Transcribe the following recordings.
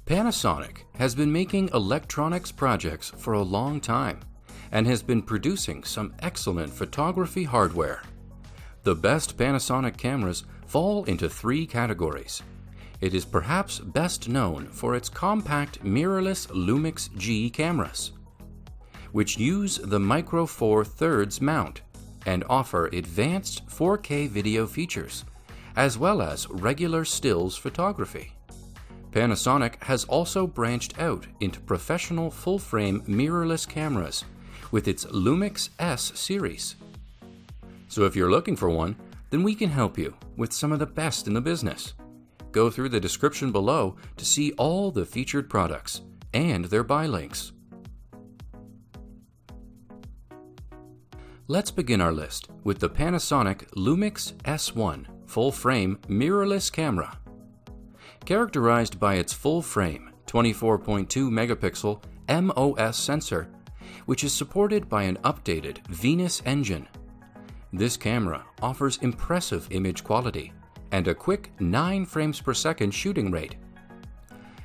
Panasonic has been making electronics projects for a long time and has been producing some excellent photography hardware. The best Panasonic cameras fall into three categories. It is perhaps best known for its compact mirrorless Lumix G cameras, which use the Micro Four Thirds mount and offer advanced 4K video features, as well as regular stills photography. Panasonic has also branched out into professional full-frame mirrorless cameras with its Lumix S series. So if you're looking for one, then we can help you with some of the best in the business. Go through the description below to see all the featured products and their buy links. Let's begin our list with the Panasonic Lumix S1 full-frame mirrorless camera. Characterized by its full-frame 24.2 megapixel MOS sensor, which is supported by an updated Venus engine. This camera offers impressive image quality and a quick 9 frames per second shooting rate,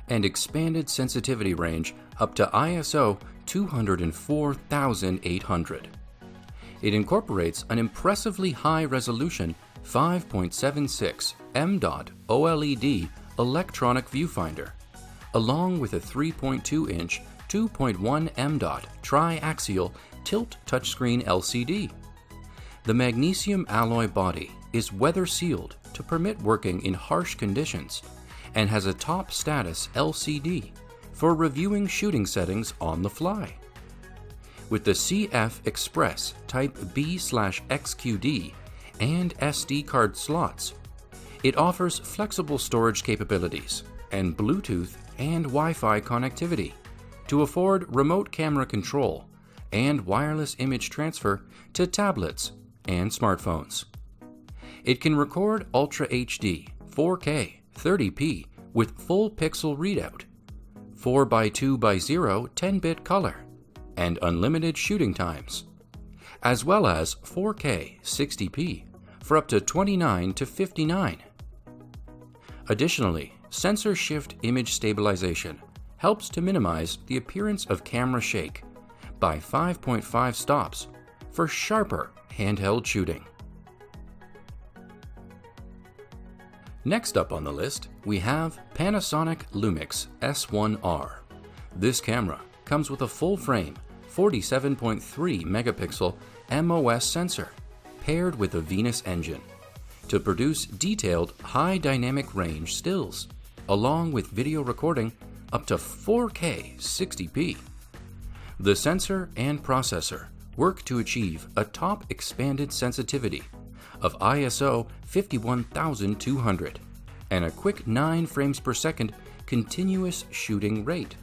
and expanded sensitivity range up to ISO 204,800. It incorporates an impressively high-resolution 5.76 m.OLED electronic viewfinder, along with a 3.2-inch 2.1 m. tri-axial tilt touchscreen LCD. The magnesium alloy body is weather-sealed to permit working in harsh conditions and has a top status LCD for reviewing shooting settings on the fly. With the CF Express Type B/XQD and SD card slots, it offers flexible storage capabilities and Bluetooth and Wi-Fi connectivity to afford remote camera control and wireless image transfer to tablets and smartphones. It can record Ultra HD, 4K, 30p with full pixel readout, 4x2x0 10-bit color, and unlimited shooting times, as well as 4K 60p for up to 29 to 59. Additionally, sensor shift image stabilization helps to minimize the appearance of camera shake by 5.5 stops for sharper handheld shooting. Next up on the list, we have Panasonic Lumix S1R. This camera comes with a full-frame 47.3 megapixel MOS sensor paired with a Venus engine to produce detailed high dynamic range stills, along with video recording up to 4K 60p. The sensor and processor work to achieve a top expanded sensitivity of ISO 51200 and a quick 9 frames per second continuous shooting rate.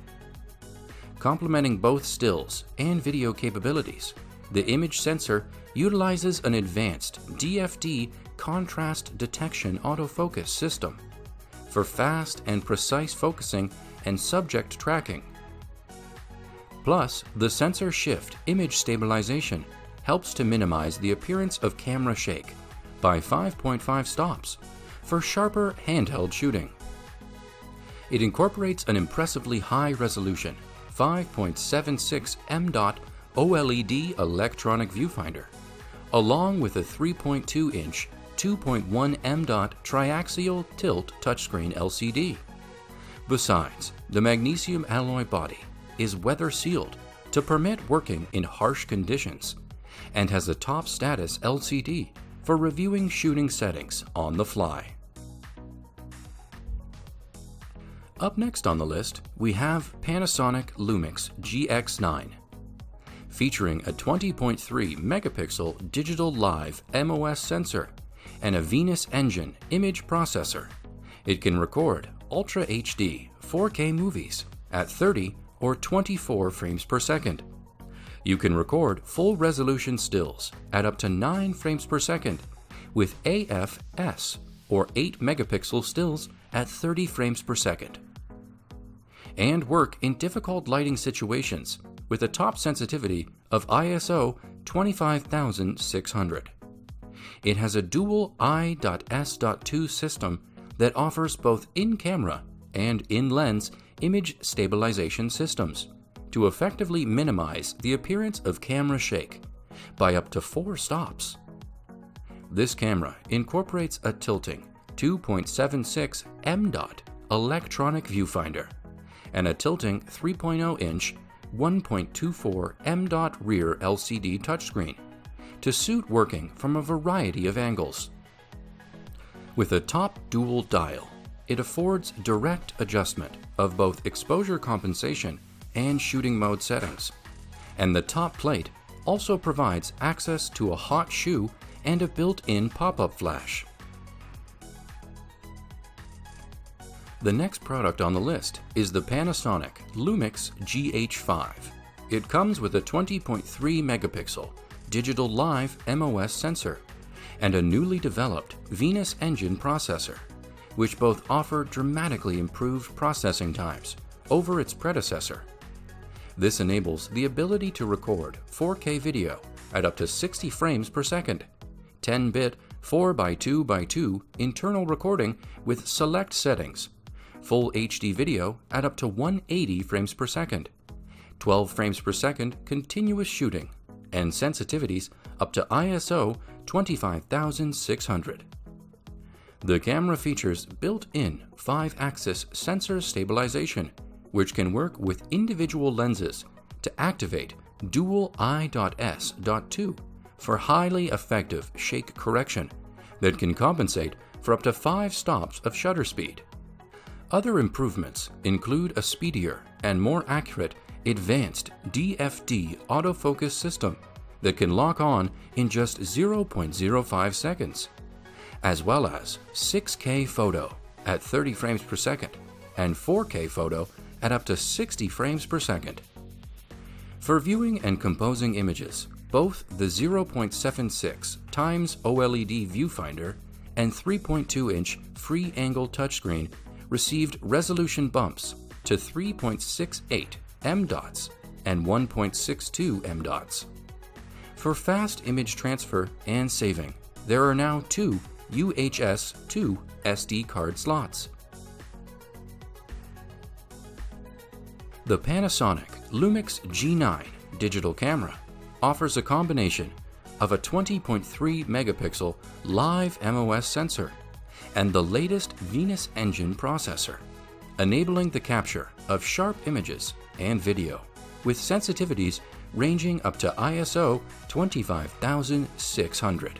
Complementing both stills and video capabilities, the image sensor utilizes an advanced DFD contrast detection autofocus system for fast and precise focusing and subject tracking. Plus, the sensor shift image stabilization helps to minimize the appearance of camera shake by 5.5 stops for sharper handheld shooting. It incorporates an impressively high-resolution 5.76 m.OLED electronic viewfinder, along with a 3.2-inch 2.1 m. triaxial tilt touchscreen LCD. Besides, the magnesium alloy body is weather-sealed to permit working in harsh conditions and has a top status LCD for reviewing shooting settings on the fly. Up next on the list, we have Panasonic Lumix GX9. Featuring a 20.3 megapixel digital live MOS sensor and a Venus engine image processor, it can record Ultra HD 4K movies at 30 or 24 frames per second. You can record full resolution stills at up to 9 frames per second with AFS or 8 megapixel stills at 30 frames per second. And work in difficult lighting situations with a top sensitivity of ISO 25600. It has a dual I.S.2 system that offers both in-camera and in-lens image stabilization systems to effectively minimize the appearance of camera shake by up to 4 stops. This camera incorporates a tilting 2.76 m.dot electronic viewfinder and a tilting 3.0-inch 1.24 m.dot rear LCD touchscreen to suit working from a variety of angles. With a top dual dial, it affords direct adjustment of both exposure compensation and shooting mode settings, and the top plate also provides access to a hot shoe and a built-in pop-up flash. The next product on the list is the Panasonic Lumix GH5. It comes with a 20.3 megapixel digital live MOS sensor and a newly developed Venus engine processor, which both offer dramatically improved processing times over its predecessor. This enables the ability to record 4K video at up to 60 frames per second, 10-bit 4x2x2 internal recording with select settings, Full HD video at up to 180 frames per second, 12 frames per second continuous shooting, and sensitivities up to ISO 25600. The camera features built-in 5-axis sensor stabilization, which can work with individual lenses to activate dual I.S.2 for highly effective shake correction that can compensate for up to 5 stops of shutter speed. Other improvements include a speedier and more accurate advanced DFD autofocus system that can lock on in just 0.05 seconds, as well as 6K photo at 30 frames per second and 4K photo at up to 60 frames per second. For viewing and composing images, both the 0.76 times OLED viewfinder and 3.2-inch free angle touchscreen received resolution bumps to 3.68 m.dots and 1.62 m.dots. For fast image transfer and saving, there are now 2 UHS 2 SD card slots. The Panasonic Lumix G9 digital camera offers a combination of a 20.3 megapixel live MOS sensor and the latest Venus engine processor, enabling the capture of sharp images and video with sensitivities ranging up to ISO 25600.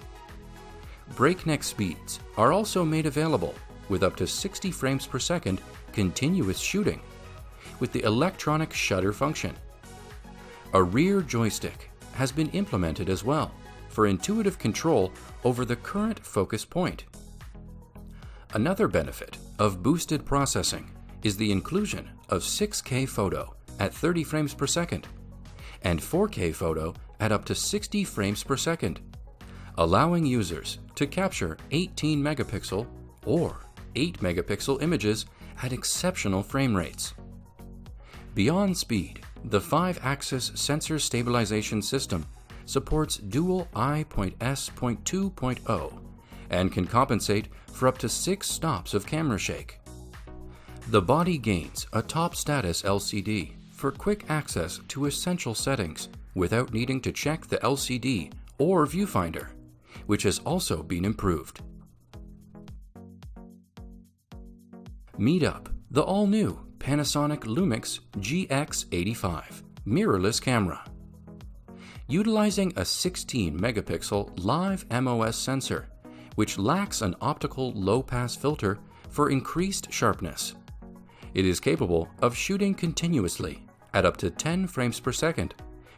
Breakneck speeds are also made available with up to 60 frames per second continuous shooting with the electronic shutter function. A rear joystick has been implemented as well for intuitive control over the current focus point. Another benefit of boosted processing is the inclusion of 6K photo at 30 frames per second and 4K photo at up to 60 frames per second, allowing users to capture 18 megapixel or 8 megapixel images at exceptional frame rates. Beyond speed, the 5-axis sensor stabilization system supports dual I.S.2.0 and can compensate for up to 6 stops of camera shake. The body gains a top status LCD for quick access to essential settings without needing to check the LCD or viewfinder, which has also been improved. Meet up the all-new Panasonic Lumix GX85 mirrorless camera. Utilizing a 16 megapixel live MOS sensor, which lacks an optical low-pass filter for increased sharpness. It is capable of shooting continuously at up to 10 frames per second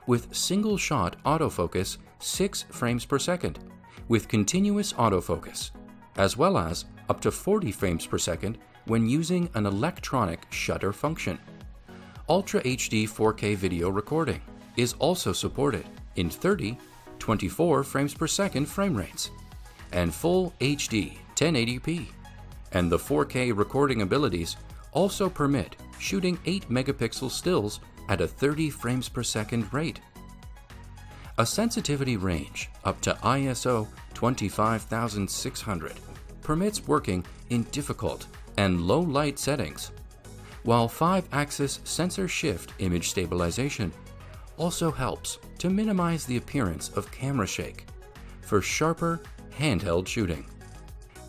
with single-shot autofocus 6 frames per second with continuous autofocus, as well as up to 40 frames per second when using an electronic shutter function. Ultra HD 4K video recording is also supported in 30, 24 frames per second frame rates, and full HD 1080p, and the 4K recording abilities also permit shooting 8 megapixel stills at a 30 frames per second rate. A sensitivity range up to ISO 25600 permits working in difficult and low light settings, while 5-axis sensor shift image stabilization also helps to minimize the appearance of camera shake for sharper handheld shooting.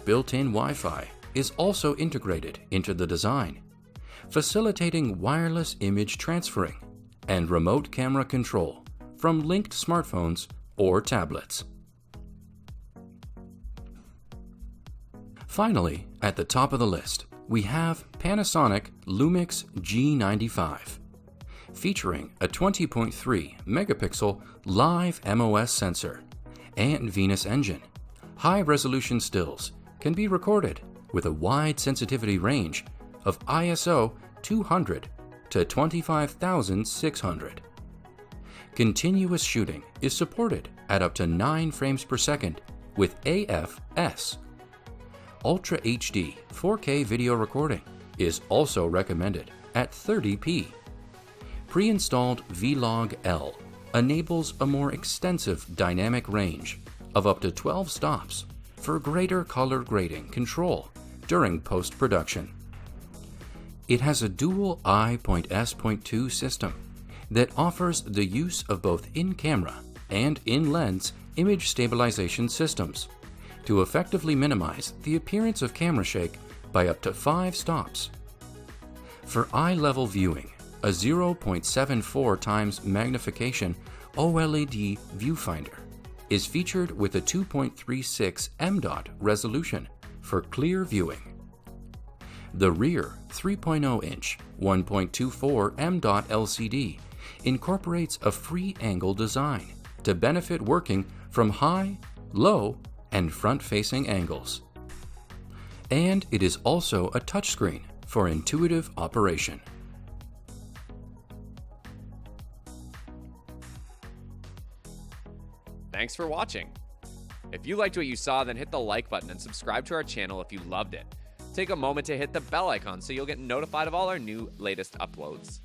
Built-in Wi-Fi is also integrated into the design, facilitating wireless image transferring and remote camera control from linked smartphones or tablets. Finally, at the top of the list, we have Panasonic Lumix G95, featuring a 20.3 megapixel live MOS sensor and Venus engine. High-resolution stills can be recorded with a wide sensitivity range of ISO 200 to 25,600. Continuous shooting is supported at up to 9 frames per second with AFS. Ultra HD 4K video recording is also recommended at 30p. Pre-installed Vlog-L enables a more extensive dynamic range of up to 12 stops for greater color grading control during post-production. It has a dual I.S.2 system that offers the use of both in-camera and in-lens image stabilization systems to effectively minimize the appearance of camera shake by up to 5 stops. For eye-level viewing, a 0.74 times magnification OLED viewfinder is featured with a 2.36 m.dot resolution for clear viewing. The rear 3.0-inch 1.24 m.dot LCD incorporates a free angle design to benefit working from high, low, and front-facing angles. And it is also a touchscreen for intuitive operation. Thanks for watching. If you liked what you saw, then hit the like button and subscribe to our channel if you loved it. Take a moment to hit the bell icon so you'll get notified of all our new latest uploads.